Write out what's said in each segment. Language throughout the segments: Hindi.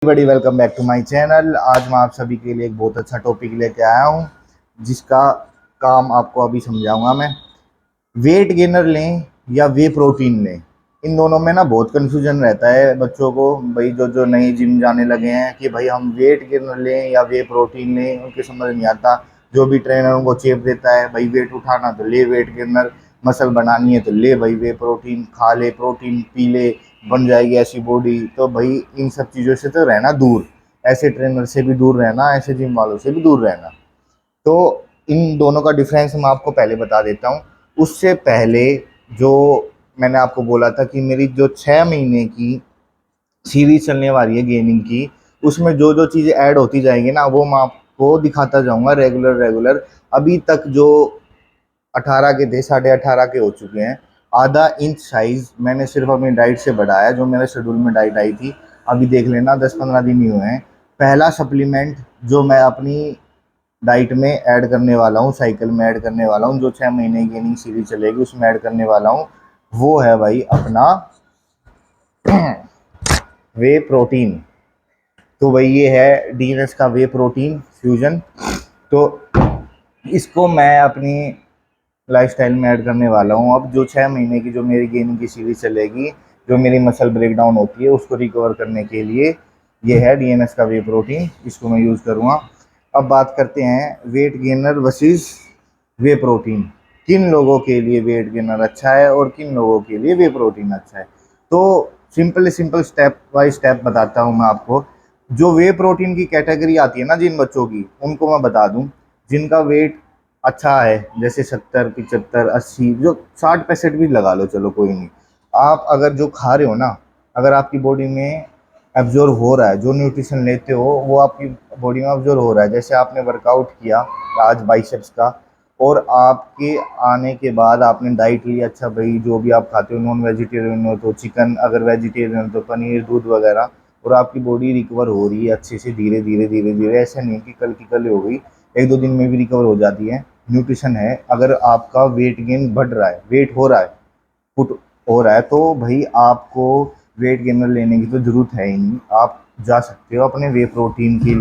बड़ी welcome back to my channel. आज मैं आप सभी के लिए एक बहुत अच्छा टॉपिक लेके आया हूँ, जिसका काम आपको अभी समझाऊंगा मैं। वेट गेनर लें या वे प्रोटीन लें, इन दोनों में ना बहुत कन्फ्यूजन रहता है बच्चों को। भाई जो नए जिम जाने लगे हैं कि भाई हम वेट गेनर लें या वे प्रोटीन लें, उनके समझ नहीं आता। जो भी ट्रेनर उनको चेप देता है, भाई वेट उठाना तो ले वेट गेनर, मसल बनानी है तो ले भाई वे प्रोटीन, खा ले प्रोटीन, पी ले, बन जाएगी ऐसी बॉडी। तो भाई इन सब चीज़ों से तो रहना दूर, ऐसे ट्रेनर से भी दूर रहना, ऐसे जिम वालों से भी दूर रहना। तो इन दोनों का डिफरेंस मैं आपको पहले बता देता हूँ। उससे पहले जो मैंने आपको बोला था कि मेरी जो 6 महीने की सीरीज चलने वाली है गेमिंग की, उसमें जो जो चीज़ें ऐड होती जाएंगी ना, वो मैं आपको दिखाता जाऊंगा रेगुलर रेगुलर। अभी तक जो 18 के थे, 18.5 के हो चुके हैं। आधा इंच साइज मैंने सिर्फ अपनी डाइट से बढ़ाया, जो मेरे शेड्यूल में डाइट आई थी। अभी देख लेना, 10-15 दिन ही हुए हैं। पहला सप्लीमेंट जो मैं अपनी डाइट में ऐड करने वाला हूँ, साइकिल में ऐड करने वाला हूँ, जो 6 महीने गेनिंग सीरीज चलेगी उसमें ऐड करने वाला हूँ, वो है भाई अपना वे प्रोटीन। तो भाई ये है डीएनएस का वे प्रोटीन फ्यूजन। तो इसको मैं अपनी लाइफस्टाइल में ऐड करने वाला हूँ। अब जो 6 महीने की जो मेरी गेनिंग की सीरीज चलेगी, जो मेरी मसल ब्रेकडाउन होती है उसको रिकवर करने के लिए, ये है डीएनएस का वे प्रोटीन, इसको मैं यूज़ करूँगा। अब बात करते हैं वेट गेनर वर्सेस वे प्रोटीन। किन लोगों के लिए वेट गेनर अच्छा है और किन लोगों के लिए वे प्रोटीन अच्छा है। तो सिंपल स्टेप बाय स्टेप बताता हूँ मैं आपको। जो वे प्रोटीन की कैटेगरी आती है ना जिन बच्चों की, उनको मैं बता दूं, जिनका वेट अच्छा है, जैसे 70, 75, 80, जो 60, 65 भी लगा लो, चलो कोई नहीं। आप अगर जो खा रहे हो ना, अगर आपकी बॉडी में एब्जॉर्व हो रहा है, जो न्यूट्रिशन लेते हो वो आपकी बॉडी में एब्जॉर्व हो रहा है। जैसे आपने वर्कआउट किया आज बाइसेप्स का, और आपके आने के बाद आपने डाइट ली, अच्छा भाई जो भी आप खाते हो, नॉन वेजिटेरियन हो तो चिकन, अगर वेजिटेरियन हो तो पनीर, दूध वगैरह, और आपकी बॉडी रिकवर हो रही है अच्छे से, धीरे धीरे धीरे धीरे। ऐसा नहीं कि कल की कल हो गई, 1-2 दिन में भी रिकवर हो जाती है। न्यूट्रिशन है। अगर आपका वेट गेन बढ़ रहा है, वेट हो रहा है, पुट हो रहा है, तो भाई आपको वेट गेनर लेने की तो ज़रूरत है ही नहीं। आप जा सकते हो अपने वे प्रोटीन की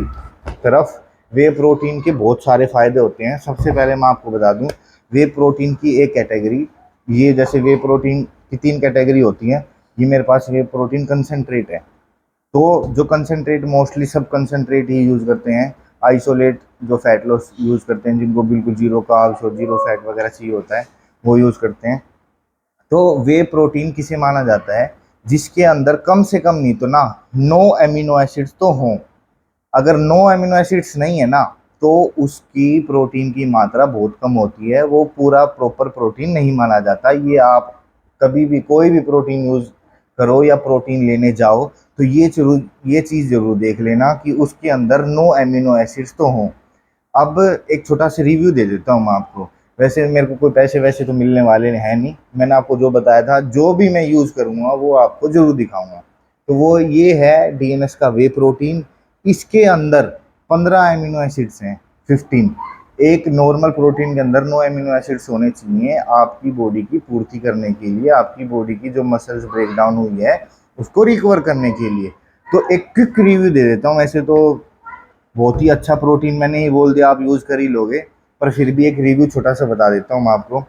तरफ। वे प्रोटीन के बहुत सारे फ़ायदे होते हैं। सबसे पहले मैं आपको बता दूं, वे प्रोटीन की एक कैटेगरी, ये जैसे वे प्रोटीन की 3 कैटेगरी होती हैं। ये मेरे पास वे प्रोटीन कंसनट्रेट है। तो जो कंसनट्रेट, मोस्टली सब कंसनट्रेट ही यूज़ करते हैं। आइसोलेट जो फैट लॉस यूज़ करते हैं, जिनको बिल्कुल जीरो कार्ब्स और जीरो फैट वगैरह चाहिए होता है, वो यूज़ करते हैं। तो वे प्रोटीन किसे माना जाता है, जिसके अंदर कम से कम नहीं तो ना 9 एमिनो एसिड्स तो हों। अगर 9 एमिनो एसिड्स नहीं है ना, तो उसकी प्रोटीन की मात्रा बहुत कम होती है, वो पूरा प्रॉपर प्रोटीन नहीं माना जाता। ये आप कभी भी कोई भी प्रोटीन यूज़ करो या प्रोटीन लेने जाओ, तो ये चीज़ ज़रूर देख लेना कि उसके अंदर 9 एमिनो एसिड्स तो हों। अब एक छोटा सा रिव्यू दे देता हूँ मैं आपको। वैसे मेरे को कोई पैसे वैसे तो मिलने वाले हैं नहीं, मैंने आपको जो बताया था, जो भी मैं यूज़ करूँगा वो आपको ज़रूर दिखाऊंगा। तो वो ये है डीएनएस का वे प्रोटीन। इसके अंदर 15 एमिनो एसिड्स हैं, 15। एक नॉर्मल प्रोटीन के अंदर 9 एमिनो एसिड्स होने चाहिए आपकी बॉडी की पूर्ति करने के लिए, आपकी बॉडी की जो मसल्स ब्रेकडाउन हुई है उसको रिकवर करने के लिए। तो एक क्विक रिव्यू दे देता हूँ। ऐसे तो बहुत ही अच्छा प्रोटीन मैंने ही बोल दिया, आप यूज़ कर ही लोगे, पर फिर भी एक रिव्यू छोटा सा बता देता हूँ मैं आपको।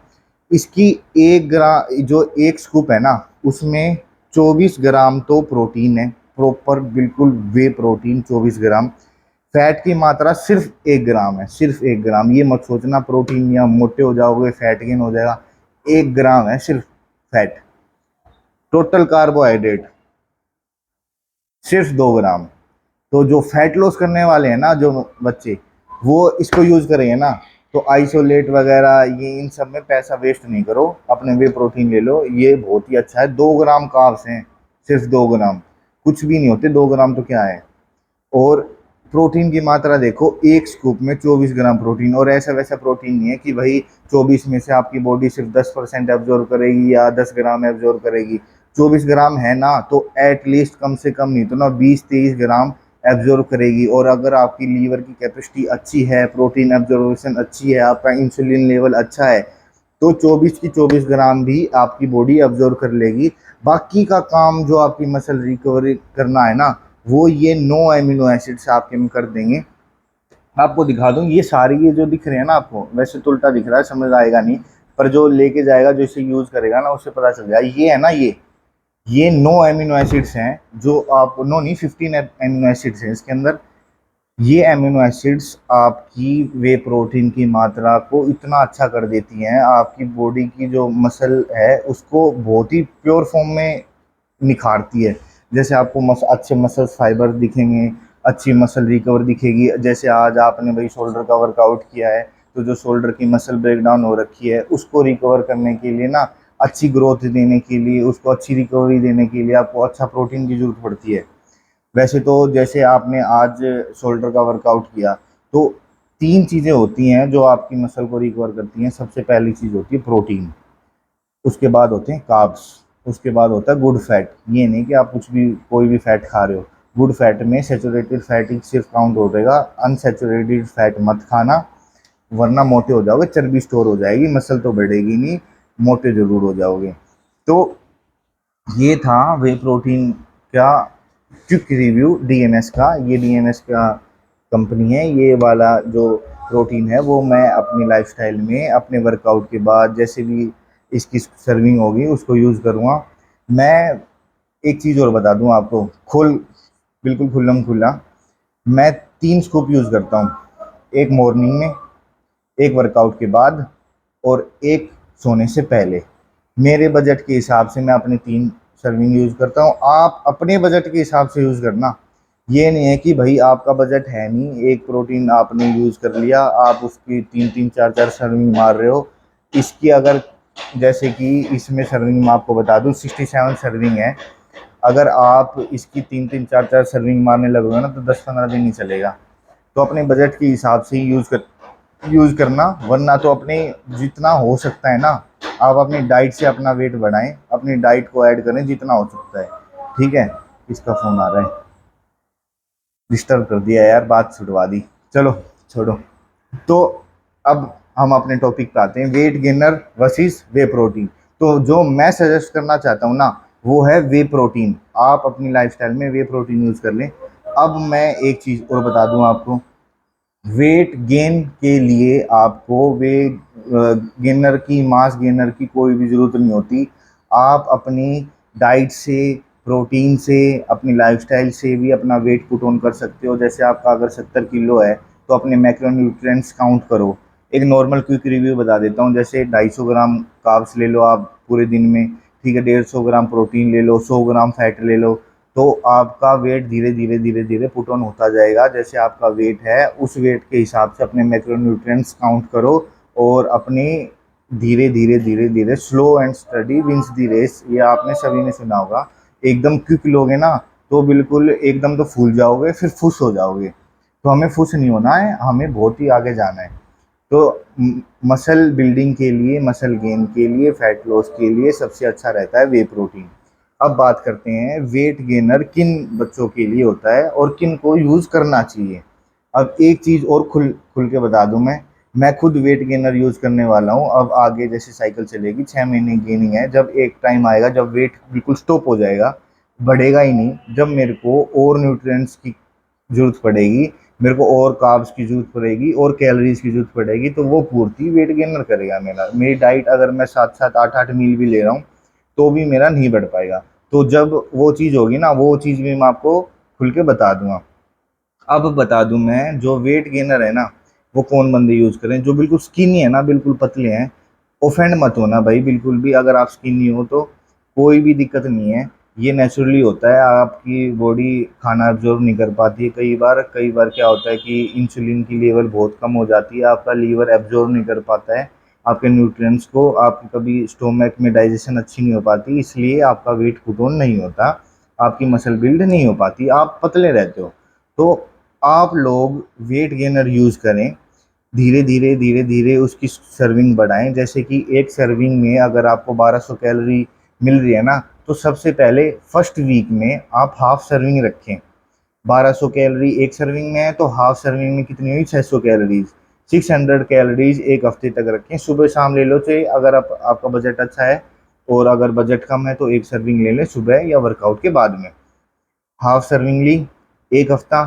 इसकी 1 ग्राम जो एक स्कूप है ना, उसमें 24 ग्राम तो प्रोटीन है, प्रॉपर बिल्कुल वे प्रोटीन 24 ग्राम। फैट की मात्रा सिर्फ 1 ग्राम है, सिर्फ 1 ग्राम। ये मत सोचना प्रोटीन या मोटे हो जाओगे, फैट गेन हो जाएगा। 1 ग्राम है सिर्फ फैट। टोटल कार्बोहाइड्रेट सिर्फ 2 ग्राम। तो जो फैट लॉस करने वाले हैं ना जो बच्चे, वो इसको यूज़ करेंगे ना, तो आइसोलेट वगैरह ये इन सब में पैसा वेस्ट नहीं करो, अपने वे प्रोटीन ले लो, ये बहुत ही अच्छा है। 2 ग्राम कार्ब्स हैं, सिर्फ 2 ग्राम, कुछ भी नहीं होते 2 ग्राम तो क्या है। और प्रोटीन की मात्रा देखो, एक स्कूप में 24 ग्राम प्रोटीन। और ऐसा वैसा प्रोटीन नहीं है कि भाई 24 में से आपकी बॉडी सिर्फ 10% एब्जॉर्व करेगी या 10 ग्राम एब्जॉर्व करेगी। 24 ग्राम है ना, तो एटलीस्ट कम से कम नहीं तो ना 20-23 ग्राम एब्जॉर्व करेगी। और अगर आपकी लीवर की कैपेसिटी अच्छी है, प्रोटीन एब्जॉर्वेशन अच्छी है, आपका इंसुलिन लेवल अच्छा है, तो 24 की 24 ग्राम भी आपकी बॉडी एब्जॉर्व कर लेगी। बाकी का काम जो आपकी मसल रिकवरी करना है ना, वो ये 9 एमिनो एसिड्स आपके में कर देंगे। आपको दिखा दूं, ये सारे ये जो दिख रहे हैं ना आपको, वैसे तो उल्टा दिख रहा है, समझ आएगा नहीं, पर जो लेके जाएगा, जो इसे यूज करेगा ना, उससे पता चल जाएगा। ये है ना, ये 9 एमिनो एसिड्स हैं, जो आप नो नहीं 15 एमिनो एसिड्स हैं इसके अंदर। ये एमिनो एसिड्स आपकी वे प्रोटीन की मात्रा को इतना अच्छा कर देती हैं, आपकी बॉडी की जो मसल है उसको बहुत ही प्योर फॉर्म में निखारती है। जैसे आपको अच्छे मसल फाइबर दिखेंगे, अच्छी मसल रिकवर दिखेगी। जैसे आज आपने भाई शोल्डर का वर्कआउट किया है, तो जो शोल्डर की मसल ब्रेकडाउन हो रखी है उसको रिकवर करने के लिए ना, अच्छी ग्रोथ देने के लिए, उसको अच्छी रिकवरी देने के लिए आपको अच्छा प्रोटीन की जरूरत पड़ती है। वैसे तो जैसे आपने आज शोल्डर का वर्कआउट किया, तो 3 चीज़ें होती हैं जो आपकी मसल को रिकवर करती हैं। सबसे पहली चीज़ होती है प्रोटीन, उसके बाद होते हैं कार्ब्स, उसके बाद होता है गुड फैट। ये नहीं कि आप कुछ भी कोई भी फैट खा रहे हो। गुड फैट में सैचुरेटेड फैट ही सिर्फ काउंट होगा, अनसैचुरेटेड फैट मत खाना, वरना मोटे हो जाओगे, चर्बी स्टोर हो जाएगी, मसल तो बढ़ेगी नहीं, मोटे जरूर हो जाओगे। तो ये था वे प्रोटीन का क्विक रिव्यू डीएनएस का। ये डीएनएस का कंपनी है, ये वाला जो प्रोटीन है वो मैं अपनी लाइफस्टाइल में अपने वर्कआउट के बाद जैसे भी इसकी सर्विंग होगी उसको यूज़ करूँगा। मैं एक चीज़ और बता दूँ आपको, बिल्कुल खुल्लम खुल्ला, मैं 3 स्कूप यूज़ करता हूँ। एक मॉर्निंग में, एक वर्कआउट के बाद, और एक सोने से पहले। मेरे बजट के हिसाब से मैं अपने 3 सर्विंग यूज़ करता हूँ। आप अपने बजट के हिसाब से यूज़ करना। ये नहीं है कि भाई आपका बजट है नहीं, एक प्रोटीन आपने यूज़ कर लिया, आप उसकी 3-3 4-4 सर्विंग मार रहे हो। इसकी अगर, जैसे कि इसमें सर्विंग मैं आपको बता दूँ 67 सर्विंग है। अगर आप इसकी 3-3 4-4 सर्विंग मारने लगोगे ना, तो 10-15 दिन नहीं चलेगा। तो अपने बजट के हिसाब से ही यूज़ करना, वरना तो अपने जितना हो सकता है ना, आप अपनी डाइट से अपना वेट बढ़ाएं, अपनी डाइट को ऐड करें जितना हो सकता है। ठीक है, इसका फ़ोन आ रहा है, डिस्टर्ब कर दिया यार, बात छुड़वा दी। चलो छोड़ो। तो अब हम अपने टॉपिक पे आते हैं, वेट गेनर वर्सेस वे प्रोटीन। तो जो मैं सजेस्ट करना चाहता हूँ ना, वो है वे प्रोटीन। आप अपनी लाइफस्टाइल में वे प्रोटीन यूज़ कर लें। अब मैं एक चीज़ और बता दूँ आपको, वेट गेन के लिए आपको वे गेनर की, मास गेनर की कोई भी ज़रूरत नहीं होती। आप अपनी डाइट से, प्रोटीन से, अपनी लाइफस्टाइल से भी अपना वेट पुट ऑन कर सकते हो। जैसे आपका अगर 70 किलो है, तो अपने मैक्रोन्यूट्रिएंट्स काउंट करो। एक नॉर्मल क्विक रिव्यू बता देता हूँ। जैसे 250 ग्राम कार्ब्स ले लो आप पूरे दिन में, ठीक है, 150 ग्राम प्रोटीन ले लो, 100 ग्राम फैट ले लो, तो आपका वेट धीरे धीरे धीरे धीरे पुट ऑन होता जाएगा। जैसे आपका वेट है, उस वेट के हिसाब से अपने मैक्रोन्यूट्रिएंट्स काउंट करो, और अपनी धीरे धीरे धीरे धीरे slow and study wins the race, ये आपने सभी ने सुना होगा। एकदम क्विक लोगे ना, तो बिल्कुल एकदम तो फूल जाओगे, फिर फुस हो जाओगे। तो हमें फुस नहीं होना है, हमें बहुत ही आगे जाना है। तो मसल बिल्डिंग के लिए, मसल गेन के लिए, फैट लॉस के लिए सबसे अच्छा रहता है वे प्रोटीन। अब बात करते हैं वेट गेनर किन बच्चों के लिए होता है और किन को यूज़ करना चाहिए। अब एक चीज़ और खुल खुल के बता दूं, मैं खुद वेट गेनर यूज़ करने वाला हूं। अब आगे जैसे साइकिल चलेगी, 6 महीने गेनिंग है, जब एक टाइम आएगा जब वेट बिल्कुल स्टॉप हो जाएगा, बढ़ेगा ही नहीं, जब मेरे को और न्यूट्रिएंट्स की ज़रूरत पड़ेगी, मेरे को और कार्ब्स की ज़रूरत पड़ेगी, और कैलोरीज की ज़रूरत पड़ेगी, तो वो पूर्ति वेट गेनर करेगा मेरा। मेरी डाइट अगर मैं 7-7 8-8 मील भी ले रहा हूँ, तो भी मेरा नहीं बढ़ पाएगा। तो जब वो चीज़ होगी ना, वो चीज़ भी मैं आपको खुल के बता दूंगा। अब बता दूं मैं, जो वेट गेनर है ना, वो कौन बंदे यूज़ करें, जो बिल्कुल स्किनी है ना, बिल्कुल पतले हैं। ऑफेंड मत होना भाई बिल्कुल भी, अगर आप स्किनी हो तो कोई भी दिक्कत नहीं है, ये नेचुरली होता है। आपकी बॉडी खाना एब्जॉर्ब नहीं कर पाती है, कई बार क्या होता है कि इंसुलिन की लेवल बहुत कम हो जाती है, आपका लीवर एब्जॉर्ब नहीं कर पाता है आपके न्यूट्रिएंट्स को, आपकी कभी स्टोमक में डाइजेशन अच्छी नहीं हो पाती, इसलिए आपका वेट पुट ऑन नहीं होता, आपकी मसल बिल्ड नहीं हो पाती, आप पतले रहते हो। तो आप लोग वेट गेनर यूज़ करें, धीरे धीरे धीरे धीरे उसकी सर्विंग बढ़ाएं। जैसे कि एक सर्विंग में अगर आपको 1200 कैलोरी मिल रही है ना, तो सबसे पहले फर्स्ट वीक में आप हाफ सर्विंग रखें। 1200 कैलोरी एक सर्विंग में है, तो हाफ सर्विंग में कितनी हुई, 600 कैलोरीज। 600 कैलोरीज एक हफ्ते तक रखें, सुबह शाम ले लो चाहिए, अगर आपका बजट अच्छा है। और अगर बजट कम है तो एक सर्विंग ले लें सुबह या वर्कआउट के बाद में। हाफ सर्विंग ली, एक हफ्ता।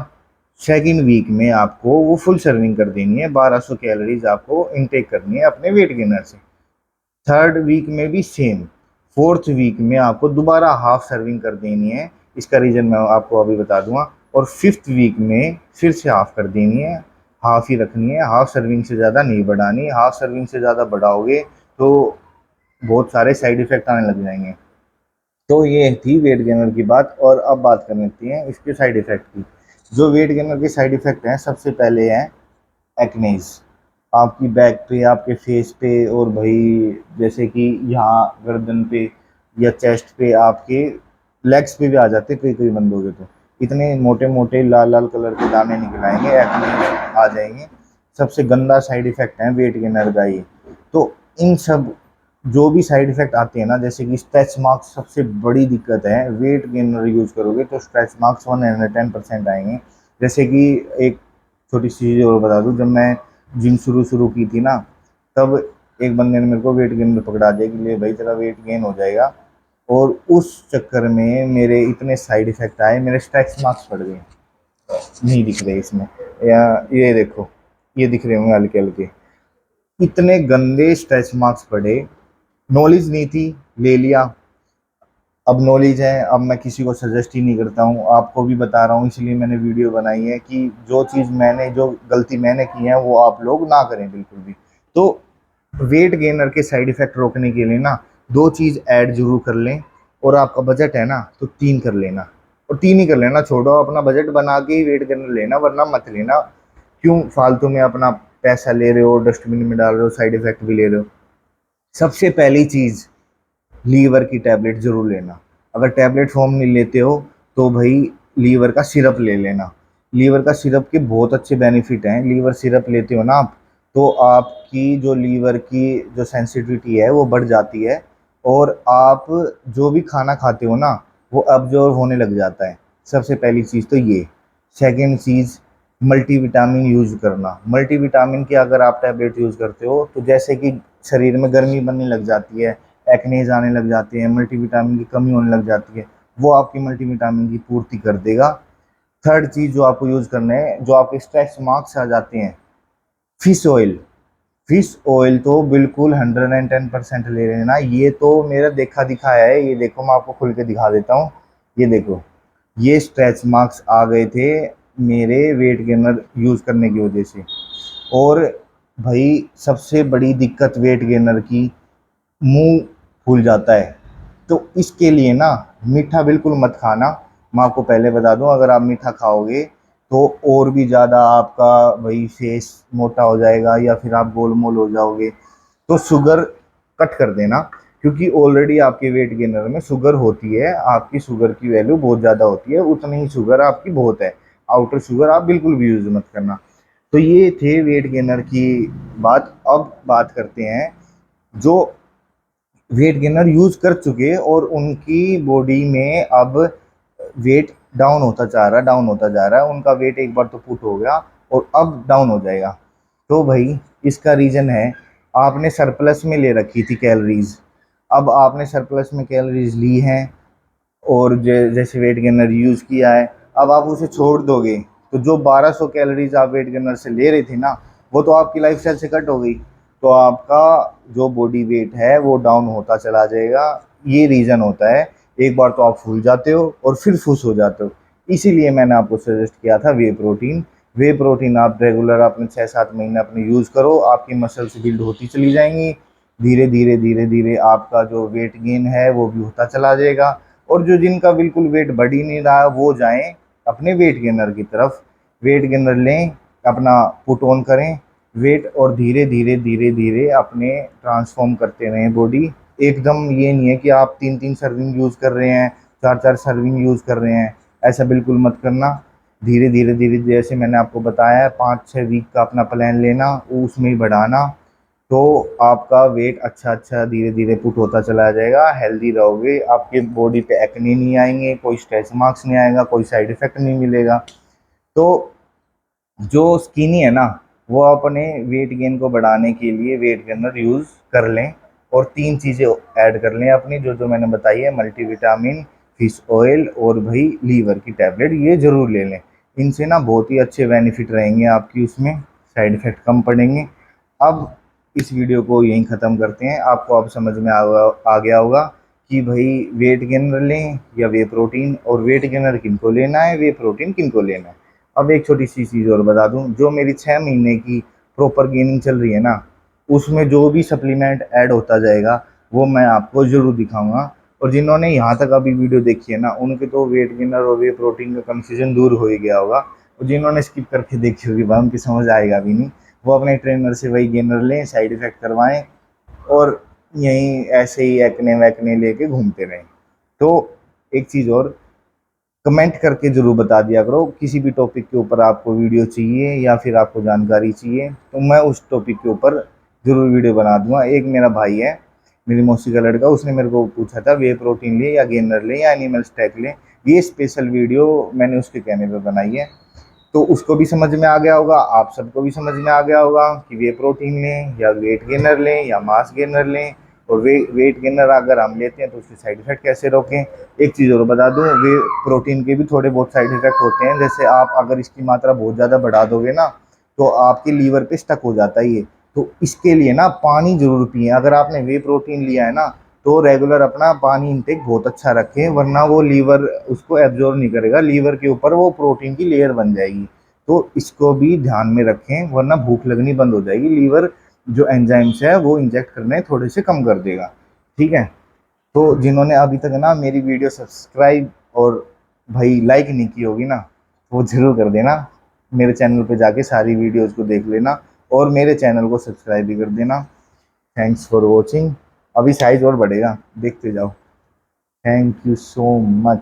सेकेंड वीक में आपको वो फुल सर्विंग कर देनी है, 1200 कैलोरीज आपको इनटेक करनी है अपने वेट गेनर से। थर्ड वीक में भी सेम। फोर्थ वीक में आपको दोबारा हाफ सर्विंग कर देनी है, इसका रीज़न मैं आपको अभी बता दूंगा। और फिफ्थ वीक में फिर से हाफ कर देनी है, हाफ ही रखनी है, हाफ सर्विंग से ज़्यादा नहीं बढ़ानी। हाफ सर्विंग से ज़्यादा बढ़ाओगे तो बहुत सारे साइड इफ़ेक्ट आने लग जाएंगे। तो ये थी वेट गेनर की बात। और अब बात कर लेते हैं इसके साइड इफ़ेक्ट की। जो वेट गेनर के साइड इफ़ेक्ट हैं, सबसे पहले हैं एक्नेज, आपकी बैक पे, आपके फेस पे, और भाई जैसे कि यहाँ गर्दन पे या चेस्ट पे, आपके लेग्स पे भी आ जाते हैं कई कई बंदों के। तो इतने मोटे मोटे लाल लाल कलर के दाने निकल आएंगे, एक्ने आ जाएंगे। सबसे गंदा साइड इफेक्ट है वेट गेनर का ये। तो इन सब जो भी साइड इफेक्ट आते हैं ना, जैसे कि स्ट्रेच मार्क्स सबसे बड़ी दिक्कत है। वेट गेनर यूज करोगे तो स्ट्रेच मार्क्स 110% आएंगे। जैसे कि एक छोटी सी चीज़ और बता दूं, जब मैं जिम शुरू शुरू की थी ना, तब एक बंदे ने मेरे को वेट गेन में पकड़ा दिया कि ले भाई तेरा वेट गेन हो जाएगा। और उस चक्कर में मेरे इतने साइड इफेक्ट आए, मेरे स्ट्रेच मार्क्स पड़ गए। नहीं दिख रहे इसमें, या ये देखो, ये दिख रहे होंगे हल्के हल्के। इतने गंदे स्ट्रेच मार्क्स पड़े। नॉलेज नहीं थी, ले लिया। अब नॉलेज है, अब मैं किसी को सजेस्ट ही नहीं करता हूँ, आपको भी बता रहा हूँ, इसलिए मैंने वीडियो बनाई है कि जो चीज़ मैंने, जो गलती मैंने की है वो आप लोग ना करें बिल्कुल भी। तो वेट गेनर के साइड इफेक्ट रोकने के लिए ना, दो चीज़ ऐड जरूर कर लें। और आपका बजट है ना तो तीन कर लेना, और तीन ही कर लेना, छोड़ो अपना बजट बना के ही वेट गेनर लेना, वरना मत लेना। क्यों फालतू में अपना पैसा ले रहे हो, डस्टबिन में डाल रहे हो, साइड इफेक्ट भी ले रहे हो। सबसे पहली चीज़, लीवर की टैबलेट ज़रूर लेना। अगर टैबलेट फॉर्म नहीं लेते हो तो भाई लीवर का सिरप ले लेना। लीवर का सिरप के बहुत अच्छे बेनिफिट हैं। लीवर सिरप लेते हो ना आप, तो आपकी जो लीवर की जो सेंसिटिविटी है वो बढ़ जाती है, और आप जो भी खाना खाते हो ना वो अब्जॉर्व होने लग जाता है। सबसे पहली चीज़ तो ये। सेकेंड चीज़, मल्टीविटामिन यूज़ करना। मल्टीविटामिन की अगर आप टैबलेट यूज़ करते हो तो जैसे कि शरीर में गर्मी बनने लग जाती है, एक्नेज आने लग जाते हैं, मल्टीविटामिन की कमी होने लग जाती है, वो आपकी मल्टीविटामिन की पूर्ति कर देगा। थर्ड चीज़ जो आपको यूज़ करना है, जो आपके स्ट्रेच मार्क्स आ जाते हैं, फिश ऑयल। फिश ऑयल तो बिल्कुल 110% ले लेना। ये तो मेरा देखा दिखाया है, ये देखो मैं आपको खुल के दिखा देता हूँ। ये देखो, ये स्ट्रेच मार्क्स आ गए थे मेरे वेट गेनर यूज़ करने की वजह से। और भाई सबसे बड़ी दिक्कत वेट गेनर की, मुंह फूल जाता है। तो इसके लिए ना, मीठा बिल्कुल मत खाना। मैं आपको पहले बता दूं, अगर आप मीठा खाओगे तो और भी ज़्यादा आपका वही फेस मोटा हो जाएगा, या फिर आप गोलमोल हो जाओगे। तो शुगर कट कर देना, क्योंकि ऑलरेडी आपके वेट गेनर में शुगर होती है, आपकी शुगर की वैल्यू बहुत ज़्यादा होती है, उतनी ही शुगर आपकी बहुत है। आउटर शुगर आप बिल्कुल भी यूज़ मत करना। तो ये थे वेट गेनर की बात। अब बात करते हैं जो वेट गेनर यूज कर चुके और उनकी बॉडी में अब वेट डाउन होता जा रहा है, डाउन होता जा रहा है। उनका वेट एक बार तो पुट हो गया और अब डाउन हो जाएगा। तो भाई इसका रीज़न है, आपने सरप्लस में ले रखी थी कैलोरीज। अब आपने सरप्लस में कैलोरीज ली हैं, और जैसे वेट गेनर यूज़ किया है, अब आप उसे छोड़ दोगे तो जो 1200 कैलोरीज आप वेट गेनर से ले रही थी ना, वो तो आपकी लाइफस्टाइल से कट हो गई। तो आपका जो बॉडी वेट है वो डाउन होता चला जाएगा। ये रीज़न होता है। एक बार तो आप फूल जाते हो और फिर फुस हो जाते हो। इसीलिए मैंने आपको सजेस्ट किया था वे प्रोटीन। वे प्रोटीन आप रेगुलर अपने 6-7 महीने अपने यूज़ करो, आपकी मसल्स बिल्ड होती चली जाएंगी। धीरे धीरे धीरे धीरे आपका जो वेट गेन है वो भी होता चला जाएगा। और जो जिनका बिल्कुल वेट बढ़ ही नहीं रहा, वो जाएं अपने वेट गेनर की तरफ। वेट गेनर लें, अपना पुट ऑन करें वेट, और धीरे धीरे धीरे धीरे अपने ट्रांसफॉर्म करते रहें बॉडी। एकदम ये नहीं है कि आप 3-3 सर्विंग यूज़ कर रहे हैं, 4-4 सर्विंग यूज़ कर रहे हैं, ऐसा बिल्कुल मत करना। धीरे धीरे धीरे, जैसे मैंने आपको बताया, 5-6 वीक का अपना प्लान लेना, उसमें ही बढ़ाना। तो आपका वेट अच्छा अच्छा धीरे धीरे पुट होता चला जाएगा। हेल्दी रहोगे, आपके बॉडी पे एक्ने नहीं आएंगे, कोई स्ट्रेच मार्क्स नहीं आएगा, कोई साइड इफेक्ट नहीं मिलेगा। तो जो स्किनी है ना, वो अपने वेट गेन को बढ़ाने के लिए वेट गेनर यूज़ कर लें। और तीन चीज़ें ऐड कर लें अपनी, जो जो मैंने बताई है, मल्टीविटामिन, फिश ऑयल और भाई लीवर की टैबलेट, ये ज़रूर ले लें। इनसे ना बहुत ही अच्छे बेनिफिट रहेंगे आपकी, उसमें साइड इफ़ेक्ट कम पड़ेंगे। अब इस वीडियो को यहीं ख़त्म करते हैं। आपको अब समझ में आ गया होगा कि भाई वेट गेनर लें या वे प्रोटीन, और वेट गेनर किनको लेना है, वे प्रोटीन किनको लेना है। अब एक छोटी सी चीज़ और बता दूं, जो मेरी 6 महीने की प्रॉपर गेनिंग चल रही है ना, उसमें जो भी सप्लीमेंट ऐड होता जाएगा वो मैं आपको ज़रूर दिखाऊंगा। और जिन्होंने यहाँ तक अभी वीडियो देखी है ना, उनके तो वेट गेनर और वे प्रोटीन का कंफ्यूजन दूर हो ही गया होगा। और जिन्होंने स्किप करके देखी होगी भाई, उनकी समझ आएगा भी नहीं। वो अपने ट्रेनर से वही गेनर लें, साइड इफेक्ट करवाएं और यहीं ऐसे ही एक्ने वैकने लेके घूमते रहें। तो एक चीज़ और, कमेंट करके ज़रूर बता दिया करो किसी भी टॉपिक के ऊपर आपको वीडियो चाहिए या फिर आपको जानकारी चाहिए, तो मैं उस टॉपिक के ऊपर ज़रूर वीडियो बना दूंगा। एक मेरा भाई है, मेरी मौसी का लड़का, उसने मेरे को पूछा था वे प्रोटीन ले या गेनर ले या एनिमल स्टैक ले। ये स्पेशल वीडियो मैंने उसके कहने पे बनाई है। तो उसको भी समझ में आ गया होगा, आप सबको भी समझ में आ गया होगा कि वे प्रोटीन लें या वेट गेनर लें या मास गेनर लें। और वेट गेनर अगर हम लेते हैं तो उसके साइड इफेक्ट कैसे रोकें। एक चीज़ और बता दूं, वे प्रोटीन के भी थोड़े बहुत साइड इफेक्ट होते हैं। जैसे आप अगर इसकी मात्रा बहुत ज़्यादा बढ़ा दोगे ना, तो आपके लीवर पे स्टक हो जाता है ये। तो इसके लिए ना पानी जरूर पिए। अगर आपने वे प्रोटीन लिया है ना, तो रेगुलर अपना पानी इंटेक बहुत अच्छा रखें, वरना वो लीवर उसको एब्जॉर्ब नहीं करेगा, लीवर के ऊपर वो प्रोटीन की लेयर बन जाएगी। तो इसको भी ध्यान में रखें, वरना भूख लगनी बंद हो जाएगी, लीवर जो एंजाइम्स है वो इंजेक्ट करने थोड़े से कम कर देगा। ठीक है। तो जिन्होंने अभी तक ना मेरी वीडियो सब्सक्राइब और भाई लाइक नहीं की होगी ना, वो जरूर कर देना। मेरे चैनल पे जाके सारी वीडियोस को देख लेना और मेरे चैनल को सब्सक्राइब भी कर देना। Thanks for watching. अभी साइज और बढ़ेगा, देखते जाओ। Thank you so much.